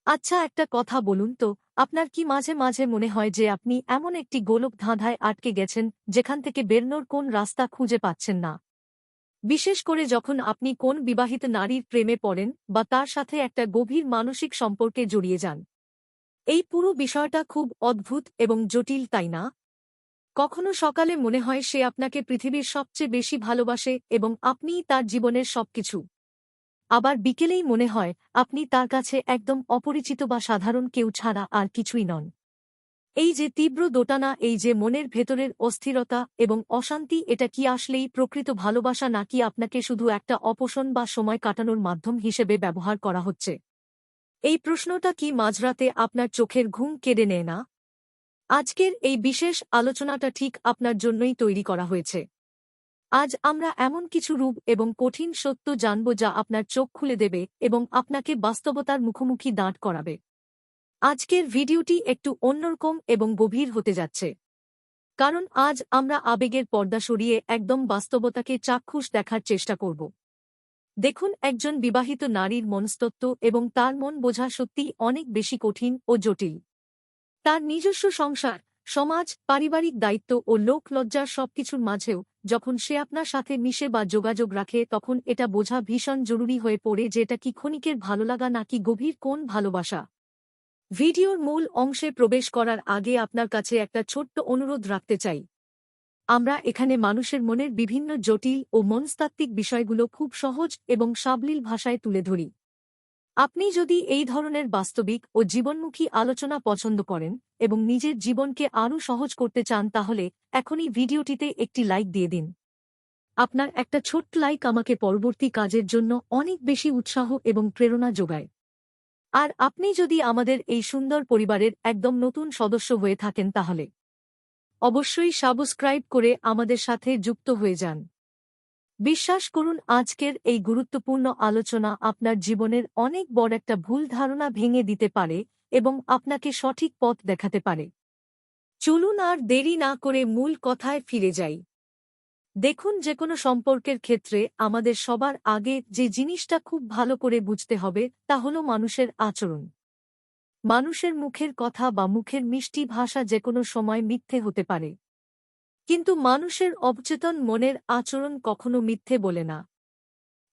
আচ্ছা, একটা কথা বলুন তো, আপনার কি মাঝে মাঝে মনে হয় যে আপনি এমন একটি গোলক ধাঁধায় আটকে গেছেন যেখান থেকে বেরোনোর কোন রাস্তা খুঁজে পাচ্ছেন না? বিশেষ করে যখন আপনি কোন বিবাহিত নারীর প্রেমে পড়েন বা তার সাথে একটা গভীর মানসিক সম্পর্কে জড়িয়ে যান। এই পুরো বিষয়টা খুব অদ্ভুত এবং জটিল, তাই না? কখনো সকালে মনে হয় সে আপনাকে পৃথিবীর সবচেয়ে বেশি ভালোবাসে এবং আপনিই তার জীবনের সবকিছু। আবার বিকেলেই মনে হয় আপনি তার কাছে একদম অপরিচিত বা সাধারণ কেউ ছাড়া আর কিছুই নন। এই যে তীব্র দোটানা, এই যে মনের ভেতরের অস্থিরতা এবং অশান্তি, এটা কি আসলেই প্রকৃত ভালোবাসা, নাকি আপনাকে শুধু একটা অপশন বা সময় কাটানোর মাধ্যম হিসেবে ব্যবহার করা হচ্ছে? এই প্রশ্নটা কি মাঝরাতে আপনার চোখের ঘুম কেড়ে নেয় না? আজকের এই বিশেষ আলোচনাটা ঠিক আপনার জন্যই তৈরি করা হয়েছে। আজ আমরা এমন কিছু রূপ এবং কঠিন সত্য জানব যা আপনার চোখ খুলে দেবে এবং আপনাকে বাস্তবতার মুখোমুখি দাঁড় করাবে। আজকের ভিডিওটি একটু অন্যরকম এবং গভীর হতে যাচ্ছে, কারণ আজ আমরা আবেগের পর্দা সরিয়ে একদম বাস্তবতাকে চাক্ষুষ দেখার চেষ্টা করব। দেখুন, একজন বিবাহিত নারীর মনস্তত্ত্ব এবং তার মন বোঝা সত্যিই অনেক বেশি কঠিন ও জটিল। তার নিজস্ব সংসার, সমাজ, পারিবারিক দায়িত্ব ও লোকলজ্জার সবকিছুর মাঝেও যখন সে আপনার সাথে মিশে বা যোগাযোগ রাখে, তখন এটা বোঝা ভীষণ জরুরি হয়ে পড়ে যে এটা কি ক্ষণিকের ভালোলাগা নাকি গভীর কোন ভালোবাসা। ভিডিওর মূল অংশে প্রবেশ করার আগে আপনার কাছে একটা ছোট্ট অনুরোধ রাখতে চাই। আমরা এখানে মানুষের মনের বিভিন্ন জটিল ও মনস্তাত্ত্বিক বিষয়গুলো খুব সহজ এবং সাবলীল ভাষায় তুলে ধরি। আপনি যদি এই ধরনের বাস্তবিক ও জীবনমুখী আলোচনা পছন্দ করেন এবং নিজের জীবনকে আরও সহজ করতে চান, তাহলে এখনই ভিডিওটিতে একটি লাইক দিয়ে দিন। আপনার একটা ছোট্ট লাইক আমাকে পরবর্তী কাজের জন্য অনেক বেশি উৎসাহ এবং প্রেরণা যোগায়। আর আপনি যদি আমাদের এই সুন্দর পরিবারের একদম নতুন সদস্য হয়ে থাকেন, তাহলে অবশ্যই সাবস্ক্রাইব করে আমাদের সাথে যুক্ত হয়ে যান। বিশ্বাস করুন, আজকের এই গুরুত্বপূর্ণ আলোচনা আপনার জীবনের অনেক বড় একটা ভুল ধারণা ভেঙে দিতে পারে এবং আপনাকে সঠিক পথ দেখাতে পারে। চলুন আর দেরি না করে মূল কথায় ফিরে যাই। দেখুন, যেকোনো সম্পর্কের ক্ষেত্রে আমাদের সবার আগে যে জিনিসটা খুব ভালো করে বুঝতে হবে তা হল মানুষের আচরণ। মানুষের মুখের কথা বা মুখের মিষ্টি ভাষা যেকোনো সময় মিথ্যে হতে পারে, কিন্তু মানুষের অবচেতন মনের আচরণ কখনো মিথ্যে বলে না।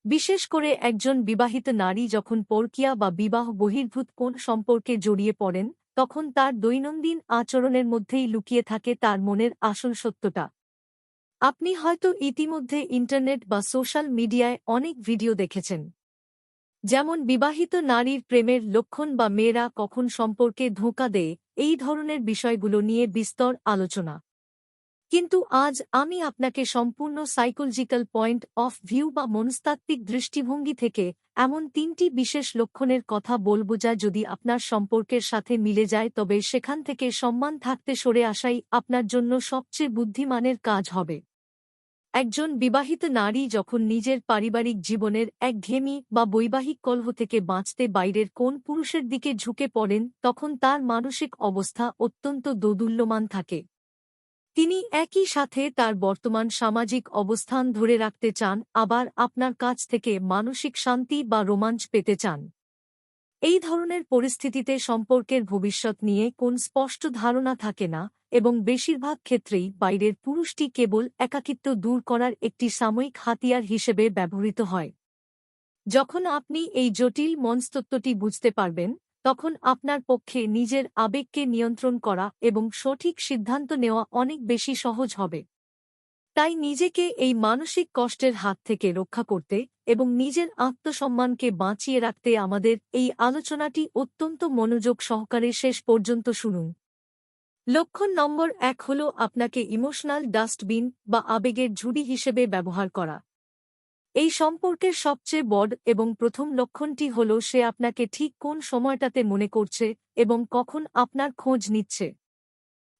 বিশেষ করে একজন বিবাহিত নারী যখন পরকীয়া বা বিবাহ বহির্ভূত কোন সম্পর্কে জড়িয়ে পড়েন, তখন তার দৈনন্দিন আচরণের মধ্যেই লুকিয়ে থাকে তার মনের আসল সত্যটা। আপনি হয়তো ইতিমধ্যে ইন্টারনেট বা সোশ্যাল মিডিয়ায় অনেক ভিডিও দেখেছেন, যেমন বিবাহিত নারীর প্রেমের লক্ষণ বা মেয়েরা কখন সম্পর্কে ধোঁকা দেয়, এই ধরনের বিষয়গুলো নিয়ে বিস্তর আলোচনা। কিন্তু আজ আমি আপনাকে সম্পূর্ণ সাইকোলজিক্যাল পয়েন্ট অফ ভিউ বা মনস্তাত্ত্বিক দৃষ্টিভঙ্গি থেকে এমন ৩টি বিশেষ লক্ষণের কথা বলব যা যদি আপনার সম্পর্কের সাথে মিলে যায়, তবে সেখান থেকে সম্মান থাকতে সরে আসাই আপনার জন্য সবচেয়ে বুদ্ধিমানের কাজ হবে। একজন বিবাহিত নারী যখন নিজের পারিবারিক জীবনের একঘেয়েমি বা বৈবাহিক কলহ থেকে বাঁচতে বাইরের কোন পুরুষের দিকে ঝুঁকে পড়েন, তখন তার মানসিক অবস্থা অত্যন্ত দোদুল্যমান থাকে। তিনি একই সাথে তার বর্তমান সামাজিক অবস্থান ধরে রাখতে চান, আবার আপনার কাছ থেকে মানসিক শান্তি বা রোমাঞ্চ পেতে চান। এই ধরনের পরিস্থিতিতে সম্পর্কের ভবিষ্যৎ নিয়ে কোন স্পষ্ট ধারণা থাকে না এবং বেশিরভাগ ক্ষেত্রেই বাইরের পুরুষটি কেবল একাকিত্ব দূর করার একটি সাময়িক হাতিয়ার হিসেবে ব্যবহৃত হয়। যখন আপনি এই জটিল মনস্তত্ত্বটি বুঝতে পারবেন, তখন আপনার পক্ষে নিজের আবেগকে নিয়ন্ত্রণ করা এবং সঠিক সিদ্ধান্ত নেওয়া অনেক বেশি সহজ হবে। তাই নিজেকে এই মানসিক কষ্টের হাত থেকে রক্ষা করতে এবং নিজের আত্মসম্মানকে বাঁচিয়ে রাখতে আমাদের এই আলোচনাটি অত্যন্ত মনোযোগ সহকারে শেষ পর্যন্ত শুনুন। লক্ষণ নম্বর ১ হল আপনাকে ইমোশনাল ডাস্টবিন বা আবেগের ঝুড়ি হিসেবে ব্যবহার করা। এই সম্পর্কের সবচেয়ে বড় এবং প্রথম লক্ষণটি হল সে আপনাকে ঠিক কোন সময়টাতে মনে করছে এবং কখন আপনার খোঁজ নিচ্ছে।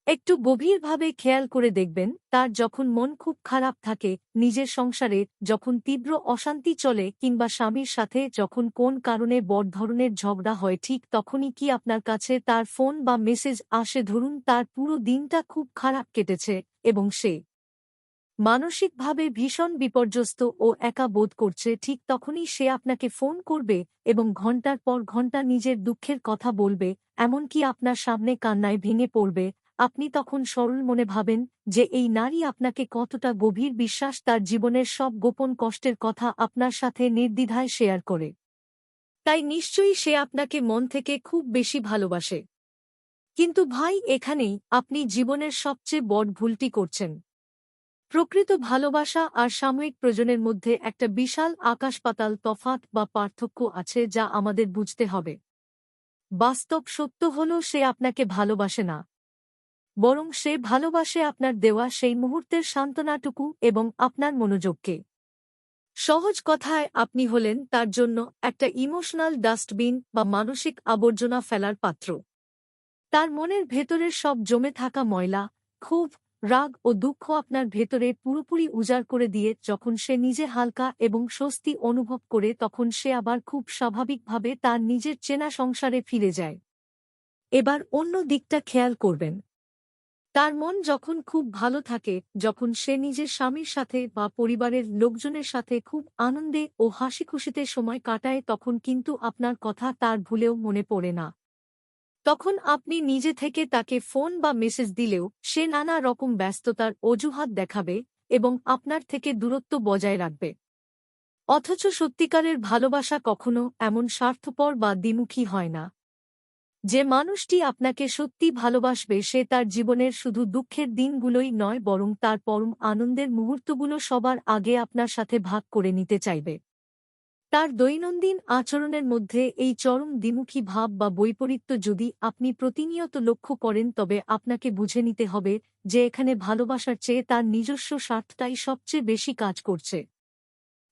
একটু গভীরভাবে খেয়াল করে দেখবেন, তার যখন মন খুব খারাপ থাকে, নিজের সংসারে যখন তীব্র অশান্তি চলে, কিংবা স্বামীর সাথে যখন কোন কারণে বড় ধরনের ঝগড়া হয়, ঠিক তখনই কি আপনার কাছে তার ফোন বা মেসেজ আসে? ধরুন তার পুরো দিনটা খুব খারাপ কেটেছে এবং সে মানসিকভাবে ভীষণ বিপর্যস্ত ও একা বোধ করছে, ঠিক তখনই সে আপনাকে ফোন করবে এবং ঘণ্টার পর ঘণ্টা নিজের দুঃখের কথা বলবে, এমনকি আপনার সামনে কান্নায় ভেঙে পড়বে। আপনি তখন সরল মনে ভাবেন যে এই নারী আপনাকে কতটা গভীর বিশ্বাস, তার জীবনের সব গোপন কষ্টের কথা আপনার সাথে নির্দ্বিধায় শেয়ার করে। তাই নিশ্চয়ই সে আপনাকে মন থেকে খুব বেশি ভালোবাসে। কিন্তু ভাই, এখানেই আপনি জীবনের সবচেয়ে বড় ভুলটি করছেন। প্রকৃত ভালোবাসা আর সাময়িক প্রয়োজনের মধ্যে একটা বিশাল আকাশ-পাতাল তফাৎ বা পার্থক্য আছে, যা আমাদের বুঝতে হবে। বাস্তব সত্য হল, সে আপনাকে ভালোবাসে না, বরং সে ভালোবাসে আপনার দেওয়া সেই মুহূর্তের সান্ত্বনাটুকু এবং আপনার মনোযোগকে। সহজ কথায়, আপনি হলেন তার জন্য একটা ইমোশনাল ডাস্টবিন বা মানসিক আবর্জনা ফেলার পাত্র। তার মনের ভেতরের সব জমে থাকা ময়লা, ক্ষোভ, রাগ ও দুঃখ আপনার ভেতরে পুরোপুরি উজাড় করে দিয়ে যখন সে নিজে হালকা এবং স্বস্তি অনুভব করে, তখন সে আবার খুব স্বাভাবিকভাবে তার নিজের চেনা সংসারে ফিরে যায়। এবার অন্য দিকটা খেয়াল করবেন। তার মন যখন খুব ভালো থাকে, যখন সে নিজের স্বামীর সাথে বা পরিবারের লোকজনের সাথে খুব আনন্দে ও হাসিখুশিতে সময় কাটায়, তখন কিন্তু আপনার কথা তার ভুলেও মনে পড়ে না। তখন আপনি নিজে থেকে তাকে ফোন বা মেসেজ দিলেও সে নানা রকম ব্যস্ততার অজুহাত দেখাবে এবং আপনার থেকে দূরত্ব বজায় রাখবে। অথচ সত্যিকারের ভালোবাসা কখনো এমন স্বার্থপর বা দ্বিমুখী হয় না। যে মানুষটি আপনাকে সত্যি ভালোবাসবে, সে তার জীবনের শুধু দুঃখের দিনগুলোই নয়, বরং তার পরম আনন্দের মুহূর্তগুলো সবার আগে আপনার সাথে ভাগ করে নিতে চাইবে। তার দৈনন্দিন আচরণের মধ্যে এই চরম দ্বিমুখী ভাব বা বৈপরীত্য যদি আপনি প্রতিনিয়ত লক্ষ্য করেন, তবে আপনাকে বুঝে নিতে হবে যে এখানে ভালোবাসার চেয়ে তার নিজস্ব স্বার্থটাই সবচেয়ে বেশি কাজ করছে।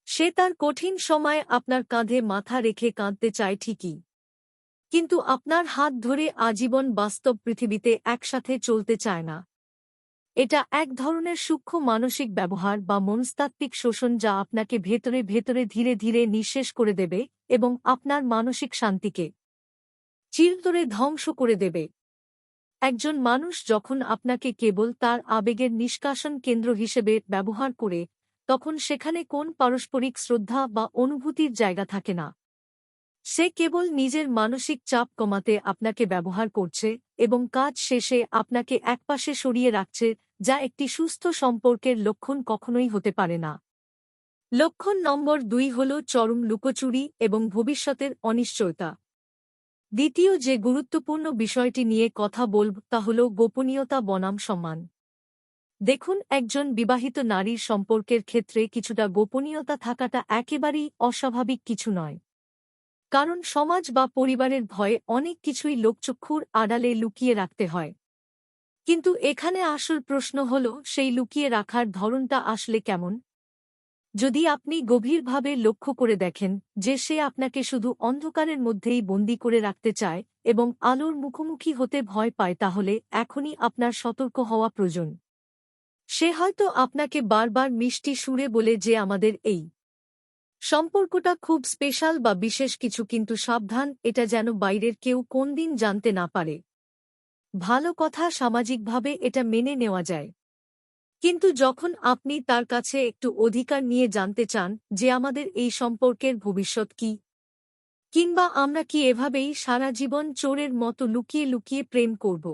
সে তার কঠিন সময়ে আপনার কাঁধে মাথা রেখে কাঁদতে চায় ঠিকই, কিন্তু আপনার হাত ধরে আজীবন বাস্তব পৃথিবীতে একসাথে চলতে চায় না। এটা এক ধরনের সূক্ষ্ম মানসিক ব্যবহার বা মনস্তাত্ত্বিক শোষণ, যা আপনাকে ভেতরে ভেতরে ধীরে ধীরে নিঃশেষ করে দেবে এবং আপনার মানসিক শান্তিকে চিরতরে ধ্বংস করে দেবে। একজন মানুষ যখন আপনাকে কেবল তার আবেগের নিষ্কাশন কেন্দ্র হিসেবে ব্যবহার করে, তখন সেখানে কোন পারস্পরিক শ্রদ্ধা বা অনুভূতির জায়গা থাকে না। সে কেবল নিজের মানসিক চাপ কমাতে আপনাকে ব্যবহার করছে এবং কাজ শেষে আপনাকে একপাশে সরিয়ে রাখছে, যা একটি সুস্থ সম্পর্কের লক্ষণ কখনোই হতে পারে না। লক্ষণ নম্বর 2 হল চরম লুকোচুরি এবং ভবিষ্যতের অনিশ্চয়তা। দ্বিতীয় যে গুরুত্বপূর্ণ বিষয়টি নিয়ে কথা বলব তা হল গোপনীয়তা বনাম সম্মান। দেখুন, একজন বিবাহিত নারীর সম্পর্কের ক্ষেত্রে কিছুটা গোপনীয়তা থাকাটা একেবারেই অস্বাভাবিক কিছু নয়। কারণ সমাজ বা পরিবারের ভয়ে অনেক কিছুই লোকচক্ষুর আড়ালে লুকিয়ে রাখতে হয়। কিন্তু এখানে আসল প্রশ্ন হল, সেই লুকিয়ে রাখার ধরনটা আসলে কেমন? যদি আপনি গভীরভাবে লক্ষ্য করে দেখেন যে সে আপনাকে শুধু অন্ধকারের মধ্যেই বন্দী করে রাখতে চায় এবং আলোর মুখোমুখি হতে ভয় পায়, তাহলে এখনই আপনার সতর্ক হওয়া প্রয়োজন। সে হয়তো আপনাকে বারবার মিষ্টি সুরে বলে যে আমাদের এই সম্পর্কটা খুব স্পেশাল বা বিশেষ কিছু, কিন্তু সাবধান, এটা যেন বাইরের কেউ কোনদিন জানতে না পারে। ভালো কথা, সামাজিকভাবে এটা মেনে নেওয়া যায়। কিন্তু যখন আপনি তার কাছে একটু অধিকার নিয়ে জানতে চান যে আমাদের এই সম্পর্কের ভবিষ্যৎ কি, কিংবা আমরা কি এভাবেই সারা জীবন চোরের মতো লুকিয়ে লুকিয়ে প্রেম করব,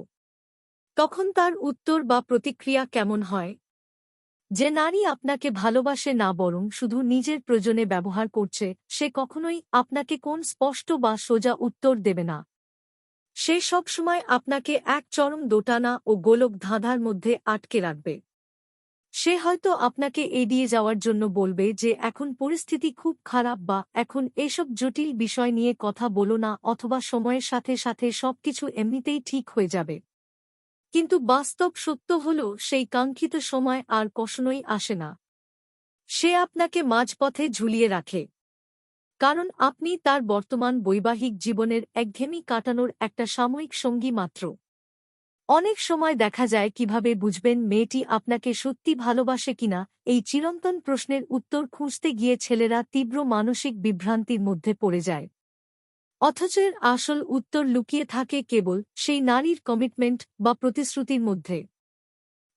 তখন তার উত্তর বা প্রতিক্রিয়া কেমন হয়? যে নারী আপনাকে ভালোবাসে না, বরং শুধু নিজের প্রয়োজনে ব্যবহার করছে, সে কখনোই আপনাকে কোন স্পষ্ট বা সোজা উত্তর দেবে না। সে সবসময় আপনাকে এক চরম দোটানা ও গোলক ধাঁধার মধ্যে আটকে রাখবে। সে হয়তো আপনাকে এড়িয়ে যাওয়ার জন্য বলবে যে এখন পরিস্থিতি খুব খারাপ, বা এখন এসব জটিল বিষয় নিয়ে কথা বলো না, অথবা সময়ের সাথে সাথে সবকিছু এমনিতেই ঠিক হয়ে যাবে। কিন্তু বাস্তব সত্য হল, সেই কাঙ্ক্ষিত সময় আর কখনোই আসে না। সে আপনাকে মাঝপথে ঝুলিয়ে রাখে, কারণ আপনি তার বর্তমান বৈবাহিক জীবনের একঘেয়েমি কাটানোর একটা সাময়িক সঙ্গী মাত্র। অনেক সময় দেখা যায়, কিভাবে বুঝবেন মেয়েটি আপনাকে সত্যি ভালোবাসে কিনা, এই চিরন্তন প্রশ্নের উত্তর খুঁজতে গিয়ে ছেলেরা তীব্র মানসিক বিভ্রান্তির মধ্যে পড়ে যায়। অথচ এর আসল উত্তর লুকিয়ে থাকে কেবল সেই নারীর কমিটমেন্ট বা প্রতিশ্রুতির মধ্যে।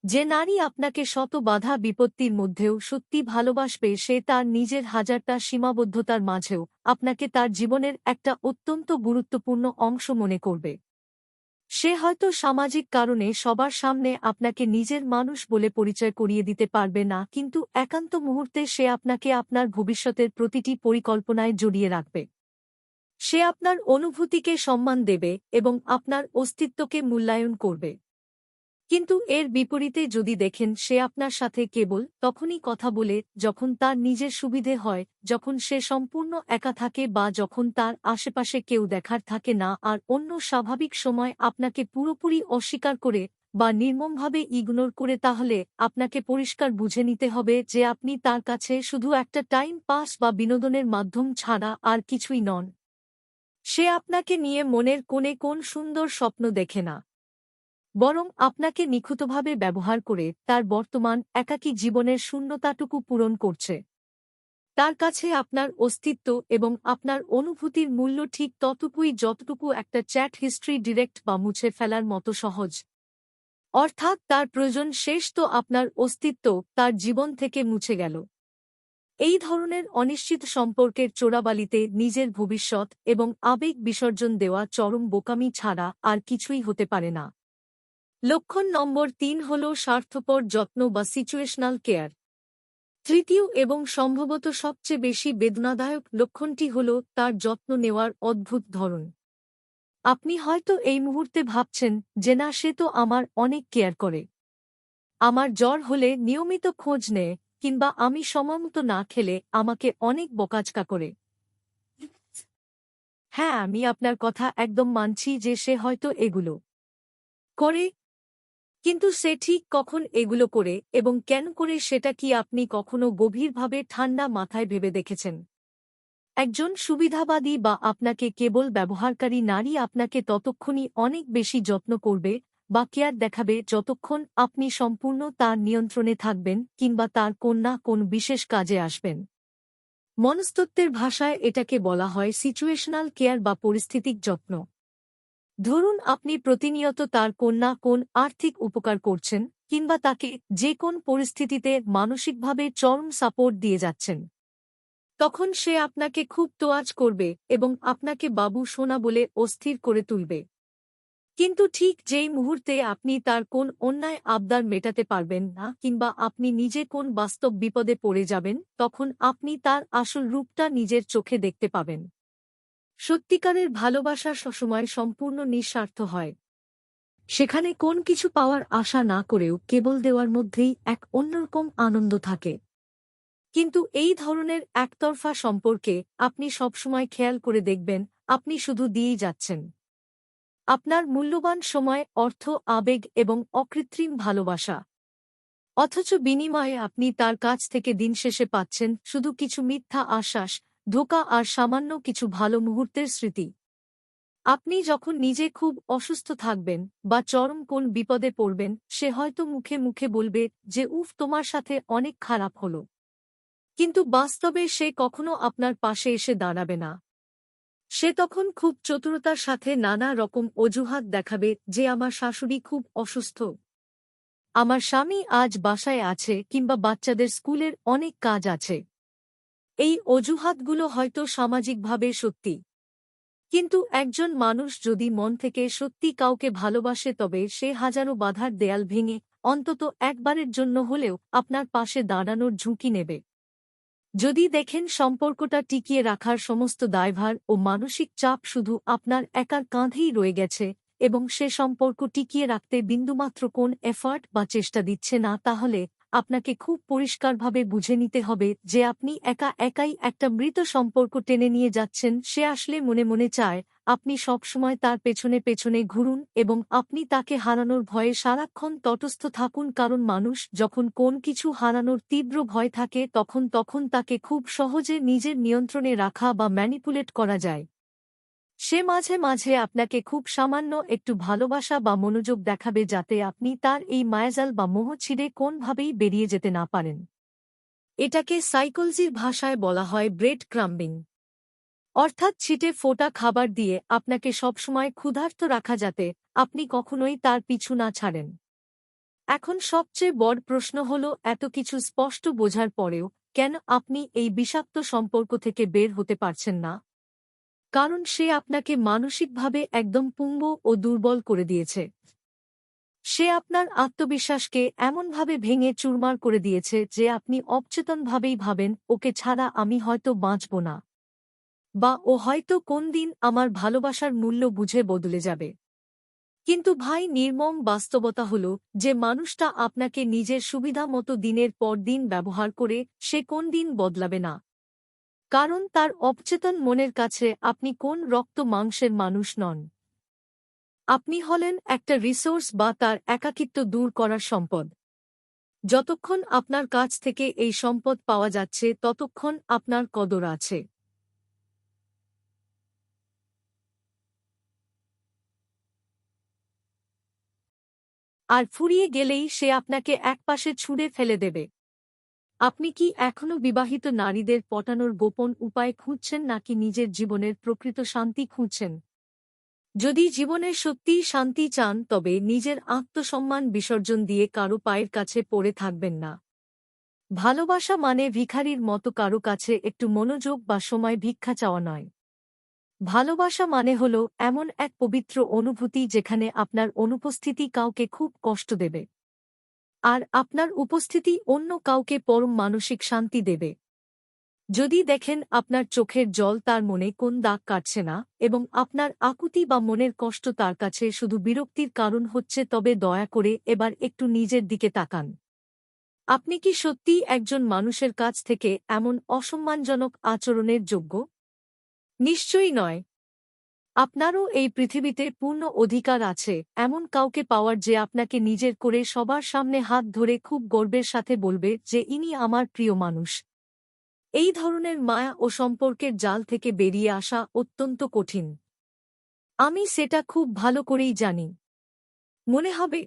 যে নারী আপনাকে শত বাধা বিপত্তির মধ্যেও সত্যি ভালোবাসবে সে তার নিজের হাজারটা সীমাবদ্ধতার মাঝেও আপনাকে তার জীবনের একটা অত্যন্ত গুরুত্বপূর্ণ অংশ মনে করবে। সে হয়তো সামাজিক কারণে সবার সামনে আপনাকে নিজের মানুষ বলে পরিচয় করিয়ে দিতে পারবে না, কিন্তু একান্ত মুহূর্তে সে আপনাকে আপনার ভবিষ্যতের প্রতিটি পরিকল্পনায় জড়িয়ে রাখবে। সে আপনার অনুভূতিকে সম্মান দেবে এবং আপনার অস্তিত্বকে মূল্যায়ন করবে। কিন্তু এর বিপরীতে যদি দেখেন সে আপনার সাথে কেবল তখনই কথা বলে যখন তার নিজের সুবিধে হয়, যখন সে সম্পূর্ণ একা থাকে বা যখন তার আশেপাশে কেউ দেখার থাকে না, আর অন্য স্বাভাবিক সময় আপনাকে পুরোপুরি অস্বীকার করে বা নির্মমভাবে ইগনোর করে, তাহলে আপনাকে পরিষ্কার বুঝে নিতে হবে যে আপনি তার কাছে শুধু একটা টাইম পাস বা বিনোদনের মাধ্যম ছাড়া আর কিছুই নন। সে আপনাকে নিয়ে মনের কোণে কোন সুন্দর স্বপ্ন দেখে না, বরং আপনাকে নিখুঁতভাবে ব্যবহার করে তার বর্তমান একাকী জীবনের শূন্যতাটুকু পূরণ করছে। তার কাছে আপনার অস্তিত্ব এবং আপনার অনুভূতির মূল্য ঠিক ততটুকুই যতটুকু একটা চ্যাট হিস্ট্রি ডিরেক্ট বা মুছে ফেলার মতো সহজ। অর্থাৎ তার প্রয়োজন শেষ তো আপনার অস্তিত্ব তার জীবন থেকে মুছে গেল। এই ধরনের অনিশ্চিত সম্পর্কের চোরাবালিতে নিজের ভবিষ্যৎ এবং আবেগ বিসর্জন দেওয়া চরম বোকামি ছাড়া আর কিছুই হতে পারে না। লক্ষণ নম্বর ৩ হল স্বার্থপর যত্ন বা সিচুয়েশনাল কেয়ার। তৃতীয় এবং সম্ভবত সবচেয়ে বেশি বেদনাদায়ক লক্ষণটি হল তার যত্ন নেওয়ার অদ্ভুত ধরন। আপনি হয়তো এই মুহূর্তে ভাবছেন যে না, সে তো আমার অনেক কেয়ার করে, আমার জ্বর হলে নিয়মিত খোঁজ নেয়, কিংবা আমি সময়মতো না খেলে আমাকে অনেক বকাঝকা করে। হ্যাঁ, আমি আপনার কথা একদম মানছি যে সে হয়তো এগুলো করে, কিন্তু সে ঠিক কখন এগুলো করে এবং কেন করে সেটা কি আপনি কখনো গভীরভাবে ঠান্ডা মাথায় ভেবে দেখেছেন? একজন সুবিধাবাদী বা আপনাকে কেবল ব্যবহারকারী নারী আপনাকে ততক্ষণই অনেক বেশি যত্ন করবে বা কেয়ার দেখাবে যতক্ষণ আপনি সম্পূর্ণ তার নিয়ন্ত্রণে থাকবেন কিংবা তার কোন না কোন বিশেষ কাজে আসবেন। মনস্তত্ত্বের ভাষায় এটাকে বলা হয় সিচুয়েশনাল কেয়ার বা পরিস্থিতিক যত্ন। ধরুন আপনি প্রতিনিয়ত তার কোন না কোন আর্থিক উপকার করছেন কিংবা তাকে যে কোন পরিস্থিতিতে মানসিকভাবে চরম সাপোর্ট দিয়ে যাচ্ছেন। তখন সে আপনাকে খুব তোয়াজ করবে এবং আপনাকে বাবু সোনা বলে অস্থির করে তুলবে। কিন্তু ঠিক যেই মুহূর্তে আপনি তার কোন অন্যায় আবদার মেটাতে পারবেন না কিংবা আপনি নিজে কোন বাস্তব বিপদে পড়ে যাবেন, তখন আপনি তার আসল রূপটা নিজের চোখে দেখতে পাবেন। সত্যিকারের ভালোবাসা সবসময় সম্পূর্ণ নিঃস্বার্থ হয়। সেখানে কোন কিছু পাওয়ার আশা না করেও কেবল দেওয়ার মধ্যেই এক অন্যরকম আনন্দ থাকে। কিন্তু এই ধরনের একতরফা সম্পর্কে আপনি সবসময় খেয়াল করে দেখবেন আপনি শুধু দিয়েই যাচ্ছেন আপনার মূল্যবান সময়, অর্থ, আবেগ এবং অকৃত্রিম ভালোবাসা। অথচ বিনিময়ে আপনি তার কাছ থেকে দিন শেষে পাচ্ছেন শুধু কিছু মিথ্যা আশ্বাস, ধোঁকা আর সামান্য কিছু ভালো মুহূর্তের স্মৃতি। আপনি যখন নিজে খুব অসুস্থ থাকবেন বা চরম কোন বিপদে পড়বেন, সে হয়তো মুখে মুখে বলবে যে উফ, তোমার সাথে অনেক খারাপ হলো, কিন্তু বাস্তবে সে কখনো আপনার পাশে এসে দাঁড়াবে না। সে তখন খুব চতুরতার সাথে নানা রকম অজুহাত দেখাবে যে আমার শাশুড়ি খুব অসুস্থ, আমার স্বামী আজ বাসায় আছে কিংবা বাচ্চাদের স্কুলের অনেক কাজ আছে। এই অজুহাতগুলো হয়তো সামাজিকভাবে সত্যি, কিন্তু একজন মানুষ যদি মন থেকে সত্যি কাউকে ভালোবাসে তবে সে হাজারো বাধার দেয়াল ভেঙে অন্তত একবারের জন্য হলেও আপনার পাশে দাঁড়ানোর ঝুঁকি নেবে। যদি দেখেন সম্পর্কটা টিকিয়ে রাখার সমস্ত দায়ভার ও মানসিক চাপ শুধু আপনার একার কাঁধেই রয়ে গেছে এবং সে সম্পর্ক টিকিয়ে রাখতে বিন্দুমাত্র কোন এফার্ট বা চেষ্টা দিচ্ছে না, তাহলে আপনাকে খুব পরিষ্কারভাবে বুঝে নিতে হবে যে আপনি একা একাই একটা মৃত সম্পর্ক টেনে নিয়ে যাচ্ছেন। সে আসলে মনে মনে চায় আপনি সবসময় তার পেছনে পেছনে ঘুরুন এবং আপনি তাকে হারানোর ভয়ে সারাক্ষণ তটস্থ থাকুন, কারণ মানুষ যখন কোন কিছু হারানোর তীব্র ভয় থাকে তখন তখন তাকে খুব সহজে নিজের নিয়ন্ত্রণে রাখা বা ম্যানিপুলেট করা যায়। সে মাঝে মাঝে আপনাকে খুব সামান্য একটু ভালোবাসা বা মনোযোগ দেখাবে যাতে আপনি তার এই মায়াজাল বা মোহ ছিঁড়ে কোনভাবেই বেরিয়ে যেতে না পারেন। এটাকে সাইকোলজির ভাষায় বলা হয় ব্রেড ক্রাম্বিং, অর্থাৎ ছিটে ফোটা খাবার দিয়ে আপনাকে সবসময় ক্ষুধার্ত রাখা যাতে আপনি কখনোই তার পিছু না ছাড়েন। এখন সবচেয়ে বড় প্রশ্ন হল, এত কিছু স্পষ্ট বোঝার পরেও কেন আপনি এই বিষাক্ত সম্পর্ক থেকে বের হতে পারছেন না? কারণ সে আপনাকে মানসিকভাবে একদম পুঙ্গু ও দুর্বল করে দিয়েছে। সে আপনার আত্মবিশ্বাসকে এমনভাবে ভেঙে চুরমার করে দিয়েছে যে আপনি অবচেতনভাবেই ভাবেন, ওকে ছাড়া আমি হয়তো বাঁচব না, বা ও হয়তো কোন দিন আমার ভালোবাসার মূল্য বুঝে বদলে যাবে। কিন্তু ভাই, নির্মম বাস্তবতা হল যে মানুষটা আপনাকে নিজের সুবিধা মতো দিনের পর দিন ব্যবহার করে সে কোন দিন বদলাবে না। কারণ তার অবচেতন মনের কাছে আপনি কোন রক্ত মাংসের মানুষ নন। আপনি হলেন একটা রিসোর্স বা তার একাকিত্ব দূর করার সম্পদ। যতক্ষণ আপনার কাছ থেকে এই সম্পদ পাওয়া যাচ্ছে ততক্ষণ আপনার কদর আছে। আর ফুরিয়ে গেলেই সে আপনাকে একপাশে ছুঁড়ে ফেলে দেবে। আপনি কি এখনও বিবাহিত নারীদের পটানোর গোপন উপায় খুঁজছেন, নাকি নিজের জীবনের প্রকৃত শান্তি খুঁজছেন? যদি জীবনের সত্যিই শান্তি চান তবে নিজের আত্মসম্মান বিসর্জন দিয়ে কারো পায়ের কাছে পড়ে থাকবেন না। ভালোবাসা মানে ভিখারির মতো কারো কাছে একটু মনোযোগ বা সময় ভিক্ষা চাওয়া নয়। ভালোবাসা মানে হল এমন এক পবিত্র অনুভূতি যেখানে আপনার অনুপস্থিতি কাউকে খুব কষ্ট দেবে, আর আপনার উপস্থিতি অন্য কাউকে পরম মানসিক শান্তি দেবে। যদি দেখেন আপনার চোখের জল তার মনে কোন দাগ কাটছে না, এবং আপনার আকুতি বা মনের কষ্ট তার কাছে শুধু বিরক্তির কারণ হচ্ছে, তবে দয়া করে এবার একটু নিজের দিকে তাকান। আপনি কি সত্যিই একজন মানুষের কাছ থেকে এমন অসম্মানজনক আচরণের যোগ্য? নিশ্চয়ই নয়। আপনারও এই পৃথিবীতে পূর্ণ অধিকার আছে এমন কাউকে পাওয়ার যে আপনাকে নিজের করে সবার সামনে হাত ধরে খুব গর্বের সাথে বলবে যে ইনি আমার প্রিয় মানুষ। এই ধরনের মায়া ও সম্পর্কের জাল থেকে বেরিয়ে আসা অত্যন্ত কঠিন। আমি সেটা খুব ভালো করেই জানি। মনে হবে